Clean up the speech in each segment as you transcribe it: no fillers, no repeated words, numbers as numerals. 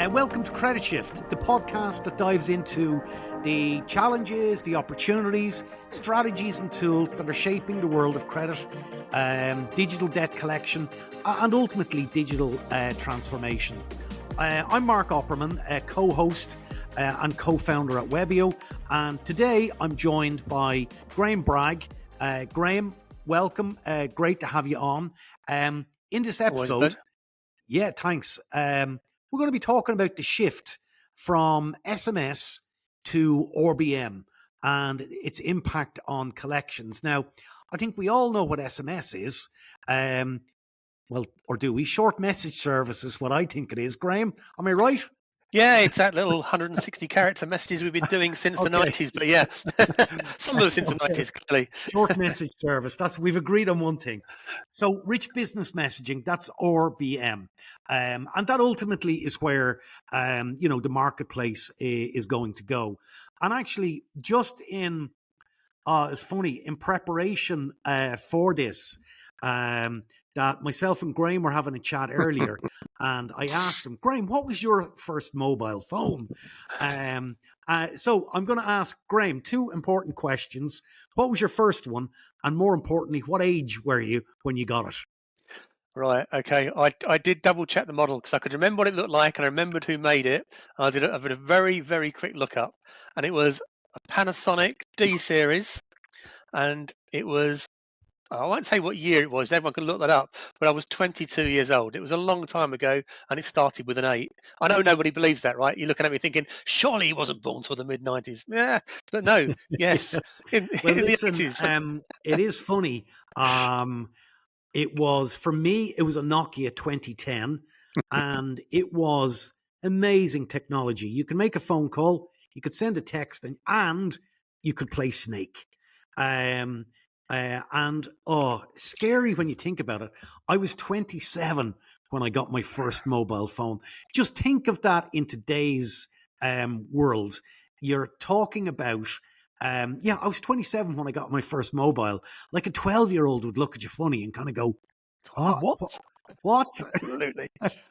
Welcome to Credit Shift, the podcast that dives into the challenges, the opportunities, strategies and tools that are shaping the world of credit, digital debt collection, and ultimately digital transformation. I'm Mark Oppermann, co-host and co-founder at Webio, and today I'm joined by Graham Bragg. Graham, welcome. Great to have you on. In this episode, yeah, thanks. We're going to be talking about the shift from SMS to RBM and its impact on collections. Now, I think we all know what SMS is. Well, or do we? Short message service is what I think it is. Graham, am I right? Yeah, it's that little 160 character messages we've been doing since the 90s. But yeah, some of them since the 90s, clearly. Short message service. We've agreed on one thing. So rich business messaging, that's RBM. And that ultimately is where, the marketplace is going to go. And actually, just it's funny, in preparation for this, that myself and Graham were having a chat earlier, and I asked him, Graham, what was your first mobile phone? So I'm going to ask Graham two important questions. What was your first one? And more importantly, what age were you when you got it? Right, okay. I did double check the model because I could remember what it looked like and I remembered who made it. I did a very, very quick look up, and it was a Panasonic D series, and it was, I won't say what year it was, everyone can look that up, but I was 22 years old. It was a long time ago, and it started with an 8. I know nobody believes that, right? You're looking at me thinking, surely he wasn't born till the mid-90s. Yeah, but no, yes, Well, in the listen, 80s. it is funny. It was, for me, it was a Nokia 2010, and it was amazing technology. You can make a phone call, you could send a text, and you could play Snake. Scary when you think about it. I was 27 when I got my first mobile phone. Just think of that in today's world. You're talking about, I was 27 when I got my first mobile. Like a 12-year-old would look at you funny and kind of go, what? Absolutely.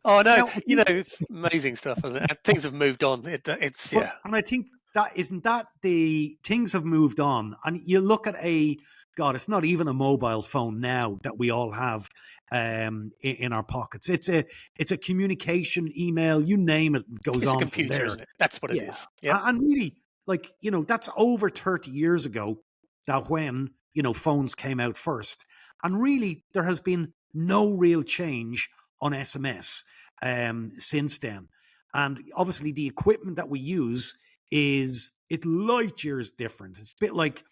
Oh no, Now, it's amazing stuff, isn't it? Things have moved on. It's yeah. And I think that isn't that the things have moved on, and you look at it's not even a mobile phone now that we all have in our pockets. It's a communication, email, you name it, goes It's on a computer, from there. isn't it? That's what it is. Yeah. And really, that's over 30 years ago that when phones came out first, and really there has been no real change on SMS since then. And obviously the equipment that we use is light years different. It's a bit like,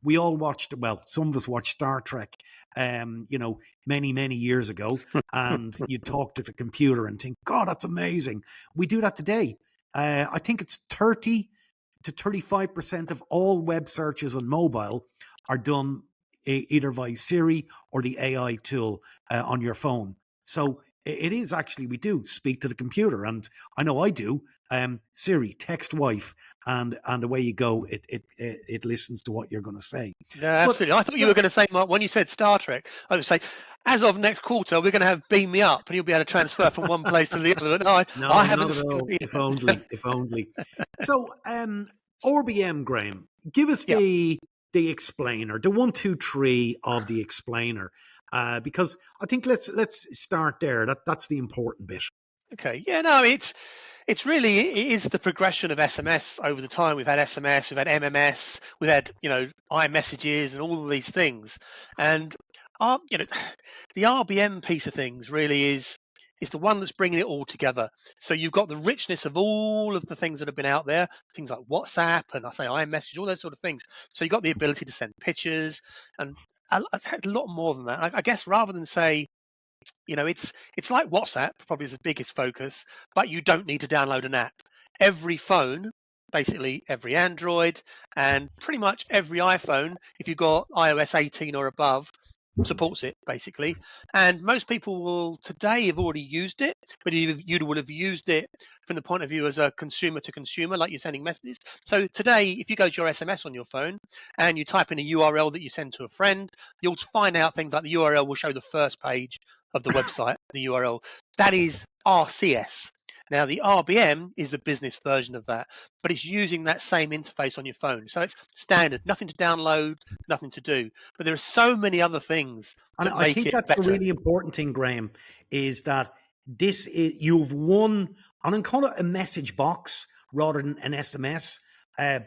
we all watched, well, some of us watched Star Trek, many, many years ago, and you talk to the computer and think, God, that's amazing. We do that today. I think it's 30 to 35% of all web searches on mobile are done either by Siri or the AI tool on your phone. So it is actually, we do speak to the computer, and I know I do. Siri, text wife, and away you go. It listens to what you're going to say. No, absolutely. I thought you were going to say, Mark, when you said Star Trek, I was going to say, as of next quarter, we're going to have Beam Me Up, and you'll be able to transfer from one place to the other. But no, I haven't. Not at all. If only, if only. So, RBM, Graham, give us the explainer, the 1, 2, 3 of the explainer, because I think let's start there. That's the important bit. Okay. Yeah. No, it is the progression of SMS over the time. We've had SMS, we've had MMS, we've had iMessages, and all of these things. And the RBM piece of things really is the one that's bringing it all together. So you've got the richness of all of the things that have been out there, things like WhatsApp and I say iMessage, all those sort of things. So you've got the ability to send pictures and a lot more than that. I guess rather than say, it's like WhatsApp probably is the biggest focus, but you don't need to download an app. Every phone, basically every Android and pretty much every iPhone, if you've got iOS 18 or above, supports it basically. And most people will today have already used it, but you would have used it from the point of view as a consumer to consumer, like you're sending messages. So today, if you go to your SMS on your phone and you type in a URL that you send to a friend, you'll find out things like the URL will show the first page of the website, the URL. That is RCS. Now, the RBM is the business version of that, but it's using that same interface on your phone. So it's standard, nothing to download, nothing to do. But there are so many other things And that I make think it that's the better. really important thing, Graham, is that this is you've won, and I call it a message box rather than an SMS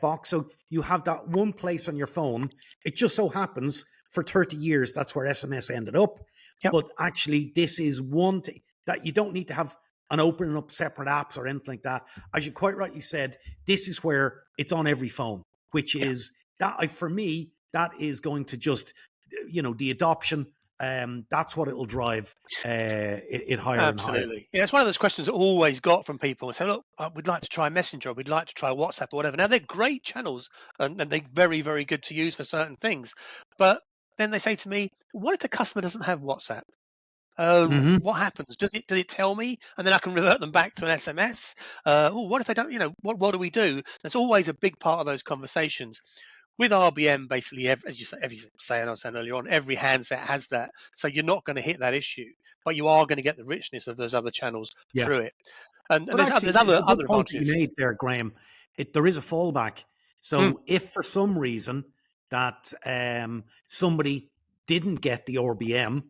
box. So you have that one place on your phone. It just so happens for 30 years that's where SMS ended up. Yep, But actually, this is one thing that you don't need to have an opening up separate apps or anything like that. As you quite rightly said, this is where it's on every phone, which yeah, is that for me, that is going to just the adoption, that's what it'll drive it higher and higher. absolutely. Yeah, it's one of those questions I always got from people and say, look, we'd like to try Messenger, we'd like to try WhatsApp or whatever. Now, they're great channels and they're very, very good to use for certain things. But then they say to me, what if the customer doesn't have WhatsApp? Oh, Hmm. what happens? Does it tell me, and then I can revert them back to an SMS? Oh, what if they don't? What do we do? That's always a big part of those conversations. With RBM, basically, as you say, and I was saying earlier on, every handset has that, so you're not going to hit that issue, but you are going to get the richness of those other channels Yeah. through it. And But there's actually, it's other a good other point that you advantages. made there, Graham. There is a fallback. Mm, So if for some reason that somebody didn't get the RBM,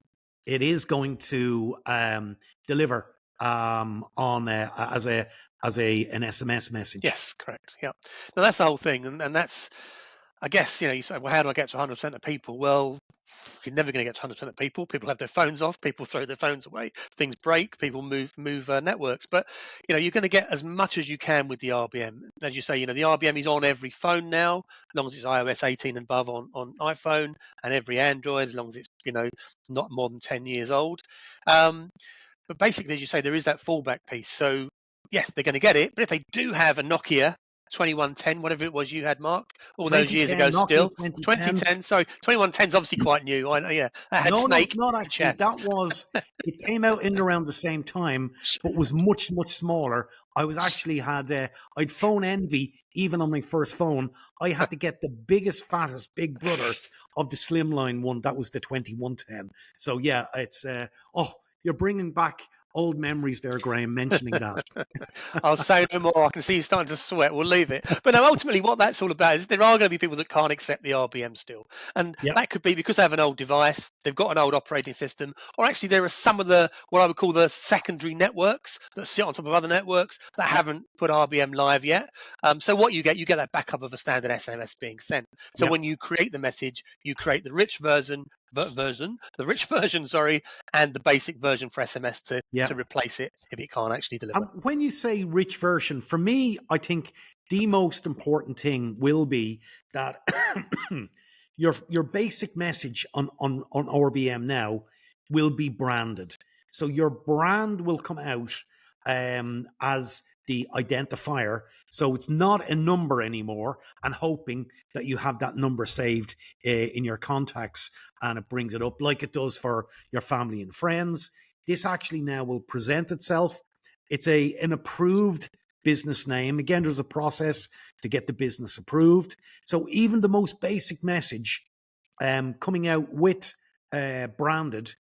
it is going to deliver on as a an SMS message. yes, correct. Yeah. Now that's the whole thing, and that's, I guess, you say, well, how do I get to 100% of people? Well, you're never going to get to 100% of people. People have their phones off. People throw their phones away. Things break. People move networks. But you're going to get as much as you can with the RBM. As you say, the RBM is on every phone now, as long as it's iOS 18 and above on iPhone, and every Android, as long as it's not more than 10 years old. Um, but basically, as you say, there is that fallback piece. So yes, they're going to get it. But if they do have a Nokia 2110, whatever it was you had, Mark, all those years 2010, ago, Nokia still 2010. 2010. Sorry, 2110 is obviously quite new. I know, yeah, that had No, it's Snake not in the actually. chest. It came out in around the same time, but was much, much smaller. I'd phone envy even on my first phone. I had to get the biggest, fattest Big Brother of the slimline one. That was the 2110. So yeah, you're bringing back old memories there, Graham, mentioning that. I'll say no more. I can see you starting to sweat. We'll leave it. But no, ultimately, what that's all about is there are going to be people that can't accept the RBM still. And Yep, that could be because they have an old device, they've got an old operating system, or actually, there are some of what I would call the secondary networks that sit on top of other networks that yep, haven't put RBM live yet. So what you get that backup of a standard SMS being sent. So yep, when you create the message, you create the rich the rich version, sorry, and the basic version for SMS to yep. replace it if it can't actually deliver. When you say rich version, for me, I think the most important thing will be that your basic message on RBM now will be branded. So your brand will come out as the identifier. So it's not a number anymore, and hoping that you have that number saved in your contacts and it brings it up like it does for your family and friends. This actually now will present itself. It's an approved business name. Again, there's a process to get the business approved. So even the most basic message coming out with branded,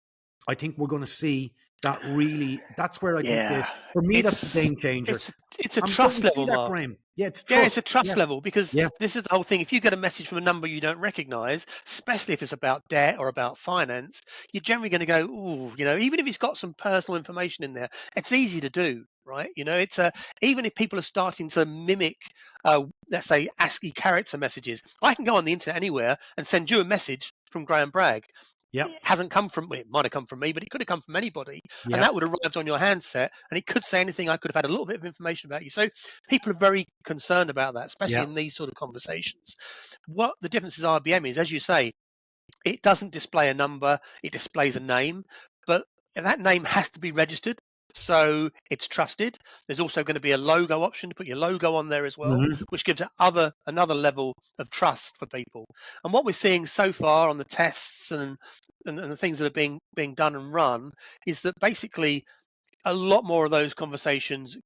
I think we're going to see that really. That's where I think Yeah, for me that's the it's game changer. it's a Don't we trust see level, that, Mark. Graham? Yeah, it's Yeah, it's a trust. trust Yeah, level because yeah, this is the whole thing. If you get a message from a number you don't recognize, especially if it's about debt or about finance, you're generally going to go, ooh, even if it's got some personal information in there, it's easy to do, right? It's even if people are starting to mimic, let's say, ASCII character messages, I can go on the internet anywhere and send you a message from Graham Bragg. yep, It hasn't come from, well, it might have come from me, but it could have come from anybody. And that yep. would have arrived on your handset and it could say anything. I could have had a little bit of information about you. So people are very concerned about that, especially Yeah. in these sort of conversations. What the difference is RBM is, as you say, it doesn't display a number, it displays a name, but that name has to be registered. So it's trusted. There's also going to be a logo option to put your logo on there as well, Hmm. which gives another level of trust for people. And what we're seeing so far on the tests and the things that are being done and run is that basically a lot more of those conversations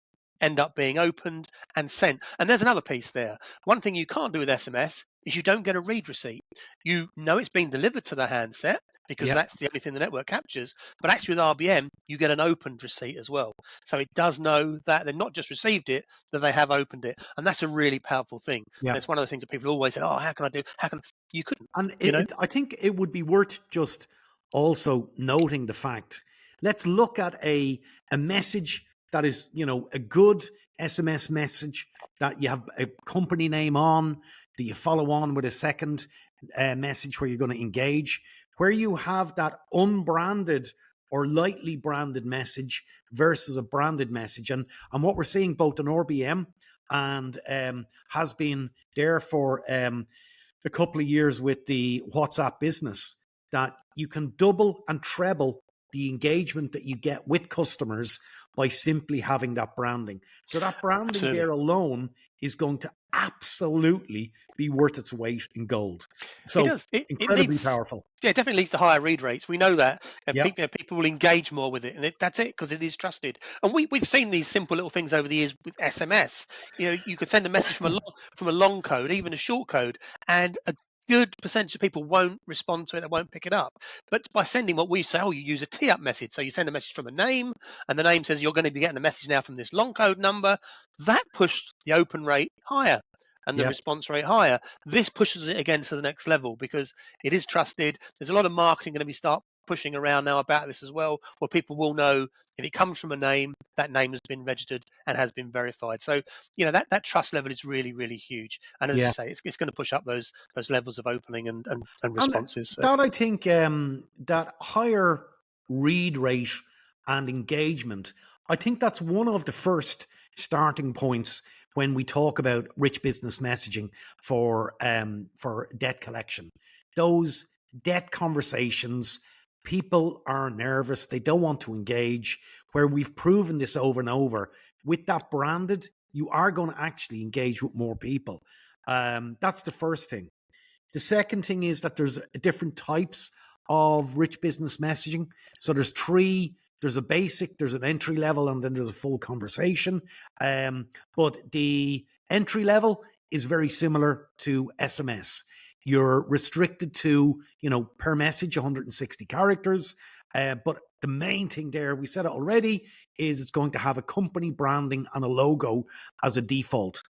end up being opened and sent. And there's another piece there. One thing you can't do with SMS is you don't get a read receipt. You know it's been delivered to the handset. because Yeah. that's the only thing the network captures. But actually with RBM, you get an opened receipt as well. So it does know that they've not just received it, that they have opened it. And that's a really powerful thing. Yeah. And it's one of the things that people always say, oh, how can I do? How can you couldn't, And you know? I think it would be worth just also noting the fact. Let's look at a message that is, a good SMS message that you have a company name on. Do you follow on with a second message where you're going to engage? Where you have that unbranded or lightly branded message versus a branded message, and what we're seeing both on RBM and has been there for a couple of years with the WhatsApp business, that you can double and treble the engagement that you get with customers by simply having that branding. So that branding Absolutely. there alone is going to absolutely be worth its weight in gold. It So does. It incredibly leads, powerful. yeah, it definitely leads to higher read rates. We know that, and Yeah, people will engage more with it, and that's it because it is trusted. And we've seen these simple little things over the years with SMS. You could send a message from a long code, even a short code, and a good percentage of people won't respond to it, they won't pick it up. But by sending what we say, oh, you use a tee up message. So you send a message from a name, and the name says you're going to be getting a message now from this long code number. That pushed the open rate higher and the yeah. response rate higher. This pushes it again to the next level because it is trusted. There's a lot of marketing going to be start pushing around now about this as well, where people will know if it comes from a name, that name has been registered and has been verified. So that trust level is really, really huge. And as you Yeah. say, it's going to push up those levels of opening and And responses. So that I think that higher read rate and engagement, I think that's one of the first starting points when we talk about rich business messaging for debt collection. Those debt conversations, people are nervous, they don't want to engage. Where we've proven this over and over, with that branded, you are going to actually engage with more people. That's the first thing. The second thing is that there's different types of rich business messaging. So there's three. There's a basic, there's an entry level, and then there's a full conversation. But the entry level is very similar to SMS. You're restricted to, per message, 160 characters. But the main thing there, we said it already, is it's going to have a company branding and a logo as a default.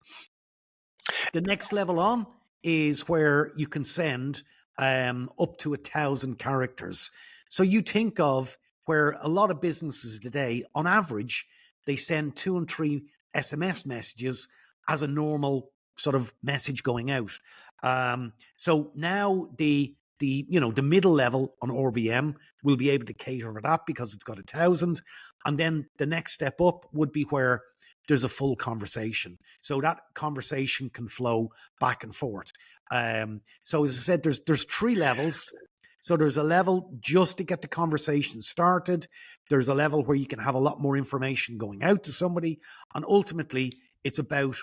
The next level on is where you can send up to 1,000 characters. So you think of where a lot of businesses today, on average, they send 2 and 3 SMS messages as a normal sort of message going out. So now the middle level on RBM will be able to cater for that because it's got 1,000, and then the next step up would be where there's a full conversation. So that conversation can flow back and forth. So as I said, there's 3 levels. So there's a level just to get the conversation started. There's a level where you can have a lot more information going out to somebody. And ultimately, it's about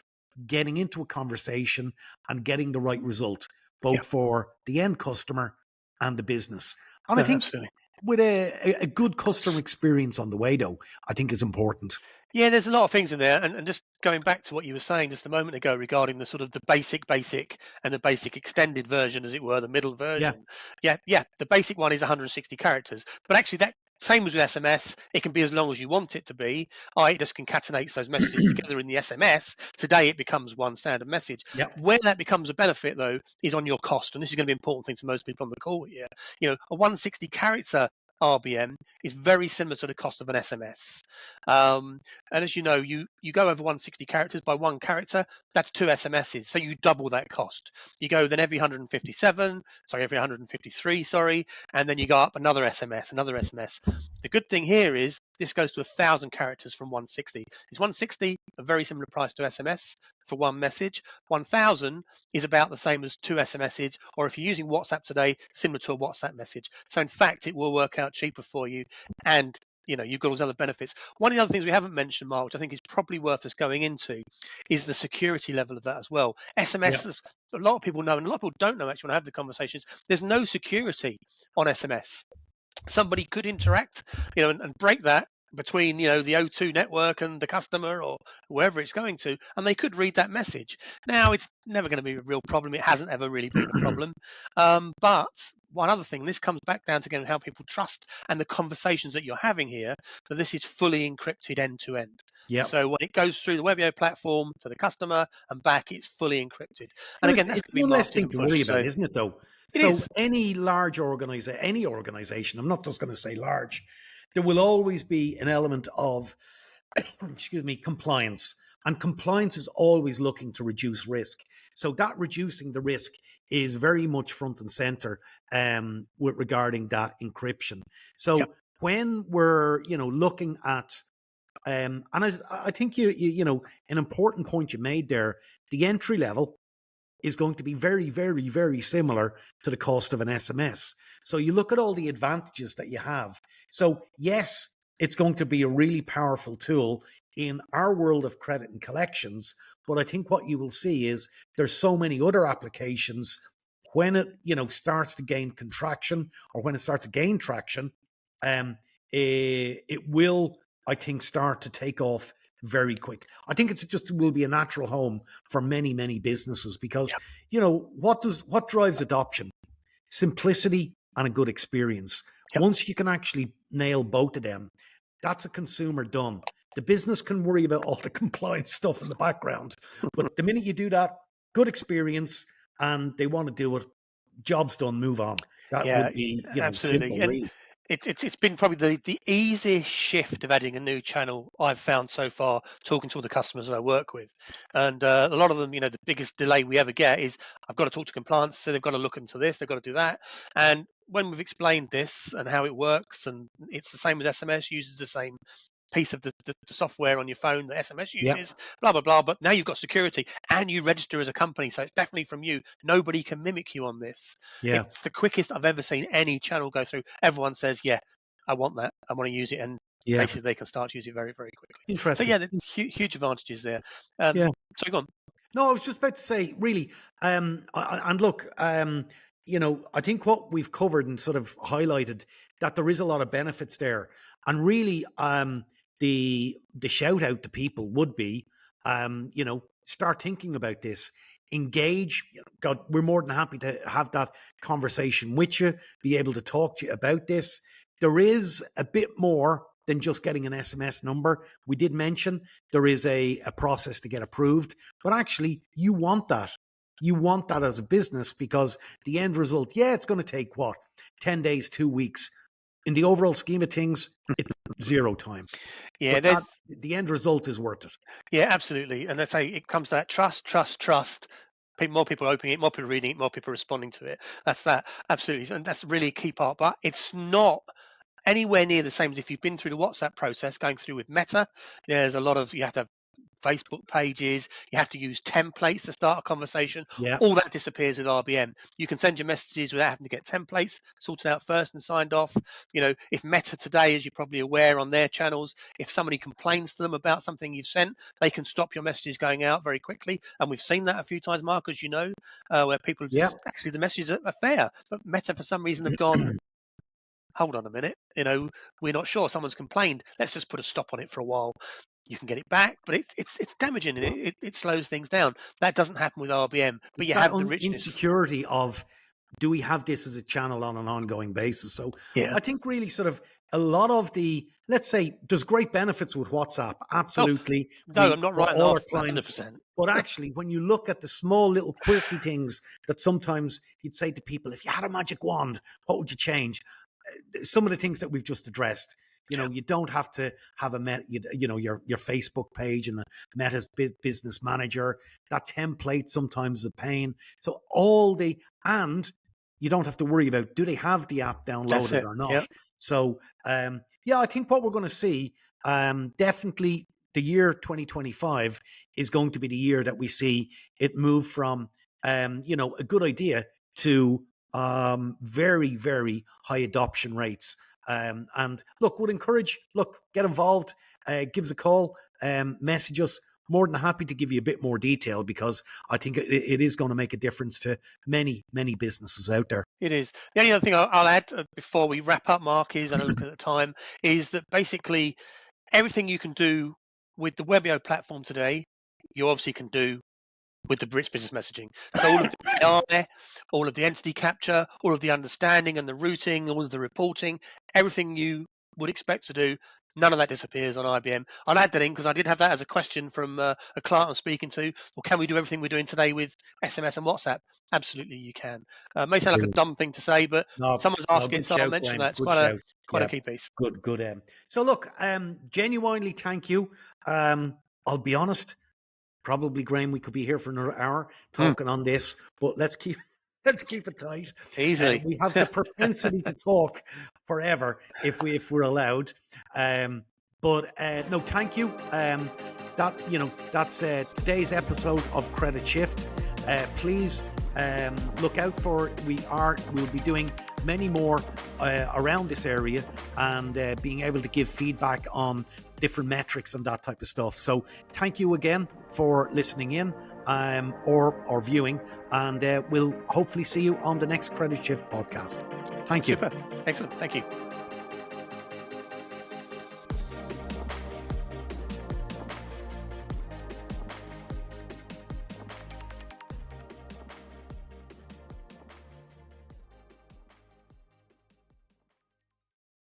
getting into a conversation and getting the right result, yeah, both for the end customer and the business. And I no, think absolutely. with a good customer experience on the way, though, I think is important. Yeah, there's a lot of things in there, and just going back to what you were saying just a moment ago regarding the sort of the basic and the basic extended version, as it were, the middle Yeah. version. Yeah, the basic one is 160 characters, but actually that same as with SMS, it can be as long as you want it to be. It just concatenates those messages together in the SMS. Today it becomes one standard message. Yeah. Where that becomes a benefit though is on your cost, and this is going to be an important thing to most people on the call here. A 160 character RBM is very similar to the cost of an SMS. And as you know, you go over 160 characters by one character, that's 2 SMSs. So you double that cost. You go then every 153, sorry, and then you go up another SMS, another SMS. The good thing here is this goes to 1,000 characters from 160. Is 160 a very similar price to SMS for one message? 1,000 is about the same as 2 SMSs, or if you're using WhatsApp today, similar to a WhatsApp message. So in fact, it will work out cheaper for you, and you've got all those other benefits. One of the other things we haven't mentioned, Mark, which I think is probably worth us going into, is the security level of that as well. Yeah. SMS, a lot of people know, and a lot of people don't know actually when I have the conversations, there's no security on SMS. Somebody could interact, and break that between the O2 network and the customer or wherever it's going to, and they could read that message. Now, it's never going to be a real problem. It hasn't ever really been a problem. But one other thing, this comes back down to again how people trust and the conversations that you're having here, that this is fully encrypted end to end. Yeah. So when it goes through the Webio platform to the customer and back, it's fully encrypted. And Well, again, it's that's it's going to be one less marketed thing and to worry pushed. about, So isn't it? Though, it so is. any large any organization, I'm not just going to say large, there will always be an element of, excuse me, compliance, and compliance is always looking to reduce risk. So that reducing the risk is very much front and center with regarding that encryption. Yep. So when we're looking at and I think an important point you made there, the entry level is going to be very, very, very similar to the cost of an SMS. So you look at all the advantages that you have. So, yes, it's going to be a really powerful tool in our world of credit and collections. But I think what you will see is there's so many other applications when it, starts to gain contraction or when it starts to gain traction, it will, I think, start to take off very quick. I think it's just will be a natural home for many, many businesses because Yep. what drives adoption? Simplicity and a good experience. Yep. Once you can actually nail both of them, that's a consumer done. The business can worry about all the compliance stuff in the background, but the minute you do that, good experience, and they want to do it, job's done, move on. That Yeah, would be, absolutely. simple, And really. it's been probably the easiest shift of adding a new channel I've found so far, talking to all the customers that I work with. And a lot of them, the biggest delay we ever get is I've got to talk to compliance, so they've got to look into this, they've got to do that. And when we've explained this and how it works, and it's the same as SMS, uses the same piece of the software on your phone that SMS Yeah, uses, blah, blah, blah. But now you've got security and you register as a company. So it's definitely from you. Nobody can mimic you on this. yeah, It's the quickest I've ever seen any channel go through. Everyone says, yeah, I want that. I want to use it. And yeah. basically they can start to use it very, very quickly. So Interesting. yeah, the huge advantages there. Yeah. So go on. No, I was just about to say, really, and look, I think what we've covered and sort of highlighted that there is a lot of benefits there, and really, the shout out to people would be, start thinking about this, engage. God, we're more than happy to have that conversation with you, be able to talk to you about this. There is a bit more than just getting an SMS number. We did mention there is a process to get approved, but actually, you want that. You want that as a business because the end result, yeah, it's going to take what, 10 days, 2 weeks. In the overall scheme of things, it's zero time. Yeah, But that there's the end result is worth it. yeah, absolutely. And let's say it comes to that trust. More people are opening it, more people are reading it, more people are responding to it. That's that. Absolutely. And that's really a key part. But it's not anywhere near the same as if you've been through the WhatsApp process going through with Meta. There's a lot of, you have to have Facebook pages, you have to use templates to start a conversation. Yeah, All that disappears with RBM. You can send your messages without having to get templates sorted out first and signed off. If Meta today, as you're probably aware on their channels, if somebody complains to them about something you've sent, they can stop your messages going out very quickly. And we've seen that a few times, Mark, as you know, where people yeah, just actually the messages are fair, but Meta for some reason have gone, hold on a minute, we're not sure. Someone's complained. Let's just put a stop on it for a while. You can get it back, but it's damaging and it slows things down. That doesn't happen with RBM, but it's you that have the richness. insecurity of, do we have this as a channel on an ongoing basis? So Yeah. I think really sort of a lot of let's say there's great benefits with WhatsApp. Oh Absolutely. no, I'm not For writing all our off clients. 100%. But actually, when you look at the small little quirky things that sometimes you'd say to people, if you had a magic wand, what would you change? Some of the things that we've just addressed. You don't have to have your Facebook page and the Meta's business manager. That template sometimes is a pain. So and you don't have to worry about, do they have the app That's downloaded it. or Yeah, not. So yeah, I think what we're going to see, definitely the year 2025 is going to be the year that we see it move from a good idea to very, very high adoption rates. And look, would encourage, get involved, give us a call, message us. More than happy to give you a bit more detail because I think it is going to make a difference to many, many businesses out there. it is. The only other thing I'll add before we wrap up, Mark, is, and I look at the time, is that basically everything you can do with the Webio platform today, you obviously can do with the rich business messaging. So all of the AI, all of the entity capture, all of the understanding and the routing, all of the reporting, everything you would expect to do, none of that disappears on IBM. I'll add that in because I did have that as a question from a client I'm speaking to. Well, can we do everything we're doing today with SMS and WhatsApp? Absolutely, you can. It may sound like a Brilliant. dumb thing to say, but No, someone's no, asking, good so I'll shout, mention Graham. that. It's Good quite a shout. quite a Yeah, key piece. good. So look, genuinely, thank you. I'll be honest. Probably, Graham, we could be here for another hour talking on this, but let's keep let's keep it tight. Easily. We have the propensity to talk forever if we're allowed. But no, thank you. That's today's episode of Credit Shift. Please look out for we'll be doing many more around this area and being able to give feedback on different metrics and that type of stuff. So thank you again for listening in or viewing, and we'll hopefully see you on the next Credit Shift podcast. Thank you. Super. Excellent. Thank you.